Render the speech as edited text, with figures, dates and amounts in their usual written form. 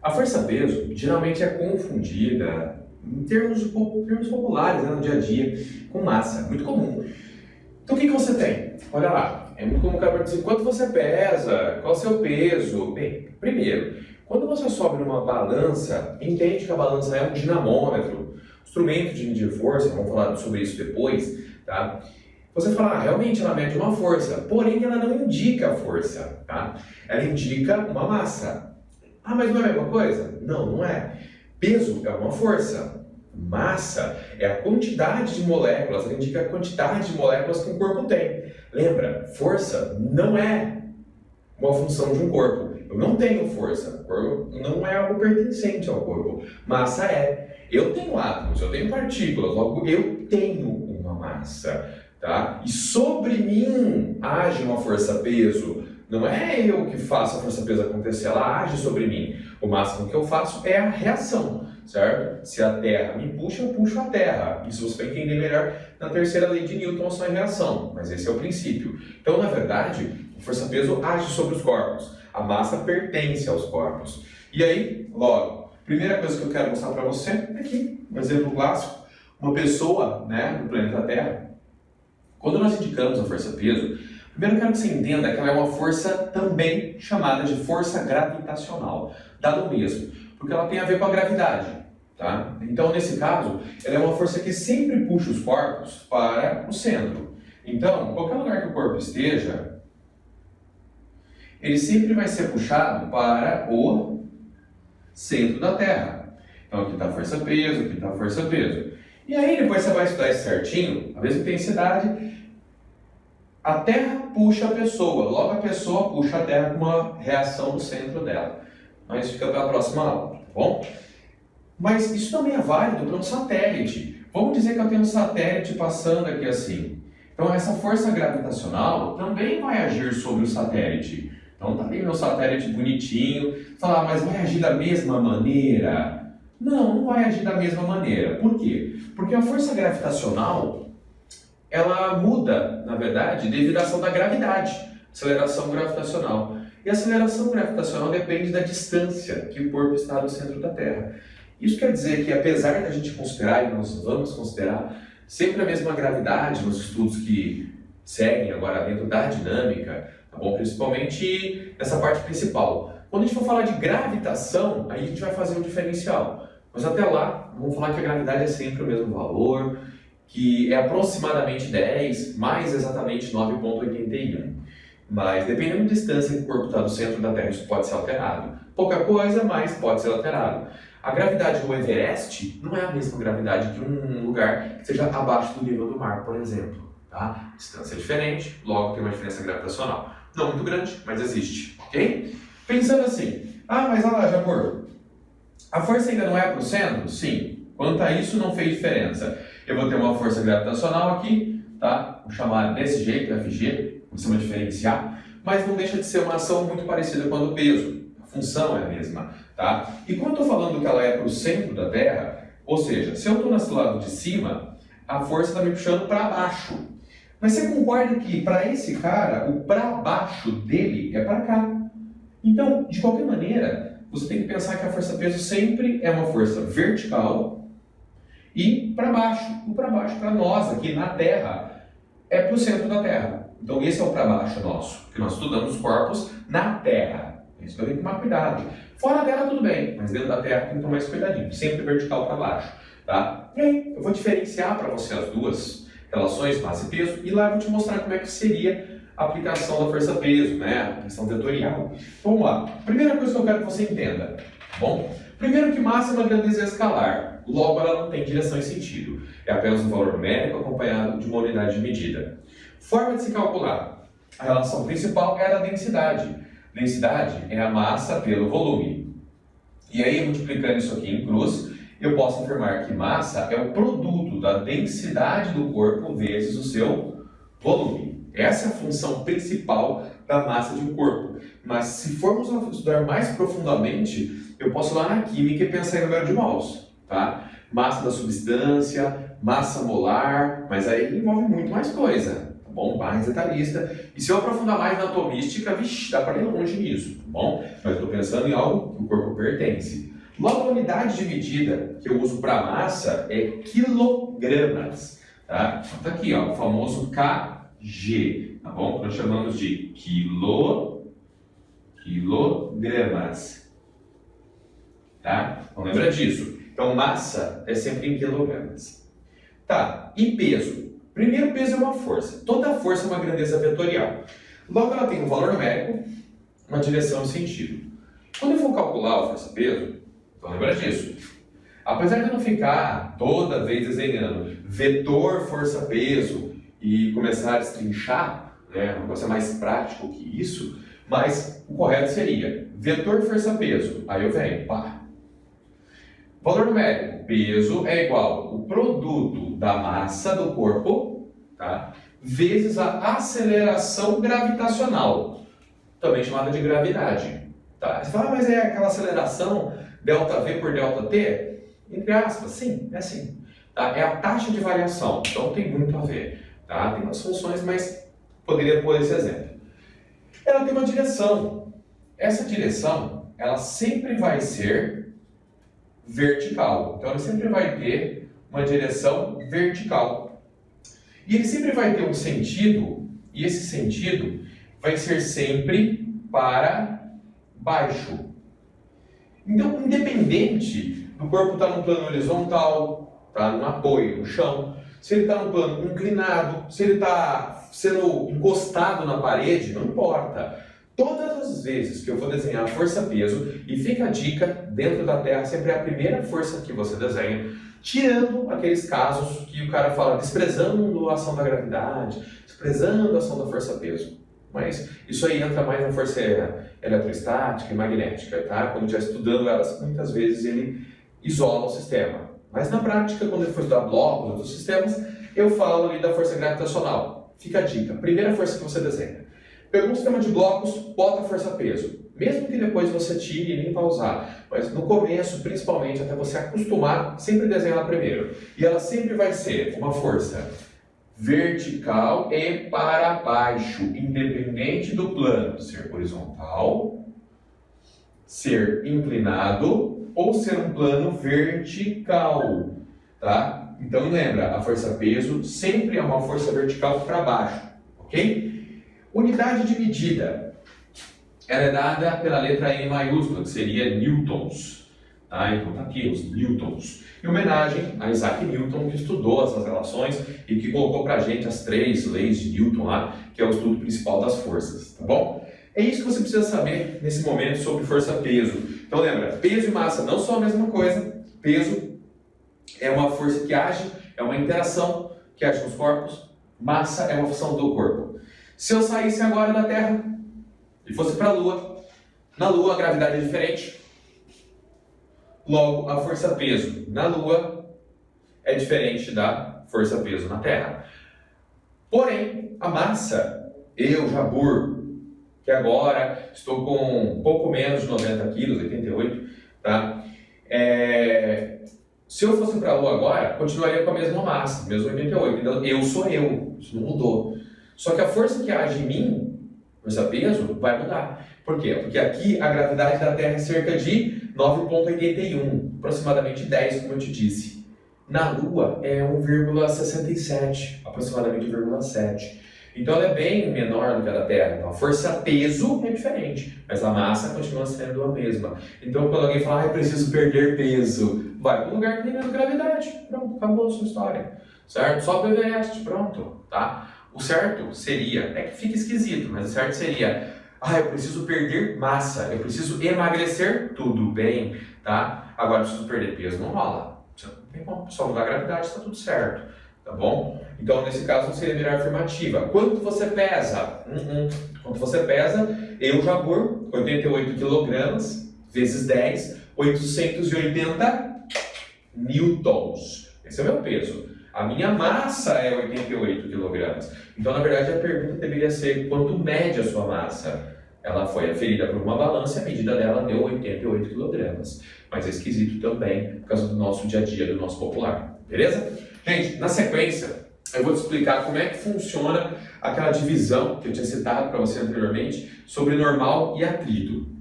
A força-peso geralmente é confundida em termos populares, né, no dia a dia, com massa. Muito comum. Então o que você tem? Olha lá, é muito comum o cara dizer quanto você pesa, qual é o seu peso. Bem, primeiro, quando você sobe numa balança, entende que a balança é um dinamômetro, instrumento de medir força, vamos falar sobre isso depois, tá? Você fala, realmente ela mede uma força, porém ela não indica a força, tá? Ela indica uma massa. Ah, mas não é a mesma coisa? Não, não é. Peso é uma força. Massa é a quantidade de moléculas, ela indica a quantidade de moléculas que o corpo tem. Lembra, força não é uma função de um corpo. Eu não tenho força, o corpo não é algo pertencente ao corpo. Massa é. Eu tenho átomos, eu tenho partículas, logo eu tenho uma massa. Tá? E sobre mim age uma força-peso. Não é eu que faço a força-peso acontecer, ela age sobre mim. O máximo que eu faço é a reação, certo? Se a Terra me puxa, eu puxo a Terra. Isso você vai entender melhor na terceira lei de Newton, ação e reação. Mas esse é o princípio. Então, na verdade, a força-peso age sobre os corpos. A massa pertence aos corpos. E aí, logo, primeira coisa que eu quero mostrar para você é aqui, um exemplo clássico. Uma pessoa, né, no planeta Terra. Quando nós indicamos a força-peso, primeiro eu quero que você entenda que ela é uma força também chamada de força gravitacional, dado mesmo, porque ela tem a ver com a gravidade, tá? Então, nesse caso, ela é uma força que sempre puxa os corpos para o centro. Então, qualquer lugar que o corpo esteja, ele sempre vai ser puxado para o centro da Terra. Então, aqui está a força-peso, aqui está a força-peso. E aí, depois você vai estudar isso certinho, a mesma intensidade, a Terra puxa a pessoa, logo a pessoa puxa a Terra com uma reação no centro dela. Mas fica para a próxima aula, tá bom? Mas isso também é válido para um satélite. Vamos dizer que eu tenho um satélite passando aqui assim. Então essa força gravitacional também vai agir sobre o satélite. Então tá aí meu satélite bonitinho, falar, mas vai agir da mesma maneira? Não, não vai agir da mesma maneira. Por quê? Porque a força gravitacional, ela muda, na verdade, devido à ação da gravidade, aceleração gravitacional. E a aceleração gravitacional depende da distância que o corpo está do centro da Terra. Isso quer dizer que, apesar da gente considerar, e nós vamos considerar, sempre a mesma gravidade nos estudos que seguem agora dentro da dinâmica, tá bom? Principalmente nessa parte principal. Quando a gente for falar de gravitação, aí a gente vai fazer um diferencial. Mas até lá, vamos falar que a gravidade é sempre o mesmo valor, que é aproximadamente 10, mais exatamente 9,81. Mas dependendo da distância que o corpo está do centro da Terra, isso pode ser alterado. Pouca coisa, mas pode ser alterado. A gravidade do Everest não é a mesma gravidade que um lugar que seja abaixo do nível do mar, por exemplo. Tá? A distância é diferente, logo tem uma diferença gravitacional. Não muito grande, mas existe. Ok? Pensando assim, mas olha lá, Jamor, a força ainda não é para o centro? Sim. Quanto a isso, não fez diferença. Eu vou ter uma força gravitacional aqui, tá? Vou chamar desse jeito, FG, vou ser uma diferenciar, mas não deixa de ser uma ação muito parecida com a do peso. A função é a mesma, tá? E quando eu estou falando que ela é para o centro da Terra, ou seja, se eu estou nesse lado de cima, a força está me puxando para baixo. Mas você concorda que para esse cara, o para baixo dele é para cá? Então, de qualquer maneira, você tem que pensar que a força-peso sempre é uma força vertical e para baixo. O para baixo, para nós aqui na Terra, é para o centro da Terra. Então esse é o para baixo nosso, que nós estudamos corpos na Terra. Isso eu tenho que tomar cuidado. Fora dela tudo bem, mas dentro da Terra tem que tomar esse cuidadinho. Sempre vertical para baixo. Tá? E aí, eu vou diferenciar para você as duas relações, massa e peso, e lá eu vou te mostrar como é que seria a aplicação da força-peso, né? A questão vetorial. Vamos lá. Primeira coisa que eu quero que você entenda, tá bom? Primeiro que massa é uma grandeza escalar, logo ela não tem direção e sentido. É apenas um valor numérico acompanhado de uma unidade de medida. Forma de se calcular. A relação principal é a da densidade. Densidade é a massa pelo volume. E aí, multiplicando isso aqui em cruz, eu posso afirmar que massa é o produto da densidade do corpo vezes o seu volume. Essa é a função principal da massa de um corpo. Mas se formos estudar mais profundamente, eu posso ir lá na química e pensar em número de mols, tá? Massa da substância, massa molar, mas aí envolve muito mais coisa, tá bom? Mais detalhista. E se eu aprofundar mais na atomística, vixe, dá para ir longe nisso, tá bom? Mas eu estou pensando em algo que o corpo pertence. Logo, a unidade de medida que eu uso para massa é quilogramas, tá? Então tá aqui, ó, o famoso kg, tá bom? Nós chamamos de quilogramas, tá? Então lembra disso. Então massa é sempre em quilogramas. Tá, e peso? Primeiro, peso é uma força. Toda força é uma grandeza vetorial. Logo, ela tem um valor numérico, uma direção e sentido. Quando eu for calcular a força-peso, então lembra disso. Apesar de eu não ficar toda vez desenhando vetor força-peso e começar a destrinchar, né, uma coisa mais prático que isso, mas o correto seria vetor força-peso. Aí eu venho, pá. Valor numérico, peso é igual o produto da massa do corpo, tá, vezes a aceleração gravitacional, também chamada de gravidade. Tá? Você fala, mas é aquela aceleração ΔV por ΔT? Entre aspas, sim, é assim. Tá? É a taxa de variação, então tem muito a ver. Tá? Tem umas funções, mas poderia pôr esse exemplo. Ela tem uma direção. Essa direção, ela sempre vai ser vertical. Então, ele sempre vai ter uma direção vertical. E ele sempre vai ter um sentido, e esse sentido vai ser sempre para baixo. Então, independente do corpo estar num plano horizontal, tá no apoio, no chão, se ele está num plano inclinado, se ele está sendo encostado na parede, não importa. Todas as vezes que eu for desenhar a força-peso, e fica a dica, dentro da Terra sempre é a primeira força que você desenha, tirando aqueles casos que o cara fala desprezando a ação da gravidade, desprezando a ação da força-peso. Mas isso aí entra mais na força eletrostática e magnética, tá? Quando já estudando elas, muitas vezes ele isola o sistema. Mas na prática, quando ele for estudar blocos, outros sistemas, eu falo ali da força gravitacional. Fica a dica, primeira força que você desenha. Pegou um sistema de blocos, bota a força-peso. Mesmo que depois você tire e nem vai usar. Mas no começo, principalmente, até você acostumar, sempre desenhar ela primeiro. E ela sempre vai ser uma força vertical e para baixo, independente do plano ser horizontal, ser inclinado ou ser um plano vertical. Tá? Então lembra, a força-peso sempre é uma força vertical para baixo. Ok? Unidade de medida, ela é dada pela letra N maiúscula, que seria newtons. Tá? Então está aqui, os newtons. Em homenagem a Isaac Newton, que estudou essas relações e que colocou para a gente as 3 leis de Newton lá, que é o estudo principal das forças. Tá bom? É isso que você precisa saber nesse momento sobre força-peso. Então lembra, peso e massa não são a mesma coisa. Peso é uma força que age, é uma interação que age nos corpos. Massa é uma função do corpo. Se eu saísse agora da Terra e fosse para a Lua, na Lua a gravidade é diferente. Logo, a força-peso na Lua é diferente da força-peso na Terra. Porém, a massa, eu, Jabur, que agora estou com um pouco menos de 90 quilos, 88, tá? Se eu fosse para a Lua agora, continuaria com a mesma massa, mesmo 88. Então, eu sou eu, isso não mudou. Só que a força que age em mim, força-peso, vai mudar. Por quê? Porque aqui a gravidade da Terra é cerca de 9,81, aproximadamente 10, como eu te disse. Na Lua é 1,67, aproximadamente 1,7. Então ela é bem menor do que a da Terra. Então a força-peso é diferente, mas a massa continua sendo a mesma. Então quando alguém fala, eu preciso perder peso, vai para um lugar que tem menos gravidade. Pronto, acabou a sua história. Certo? Sobe o Everest, pronto. Tá? O certo seria, é que fica esquisito, mas o certo seria, eu preciso perder massa, eu preciso emagrecer, tudo bem, tá? Agora eu preciso perder peso, não rola. Você não tem como, só mudar a gravidade, está tudo certo, tá bom? Então, nesse caso, não seria virar afirmativa. Quanto você pesa? Quanto você pesa, eu, Jabur, 88 quilogramas, vezes 10, 880 newtons. Esse é o meu peso. A minha massa é 88 kg. Então, na verdade, a pergunta deveria ser quanto mede a sua massa? Ela foi aferida por uma balança e a medida dela deu 88 kg. Mas é esquisito também por causa do nosso dia a dia, do nosso popular. Beleza? Gente, na sequência, eu vou te explicar como é que funciona aquela divisão que eu tinha citado para você anteriormente sobre normal e atrito.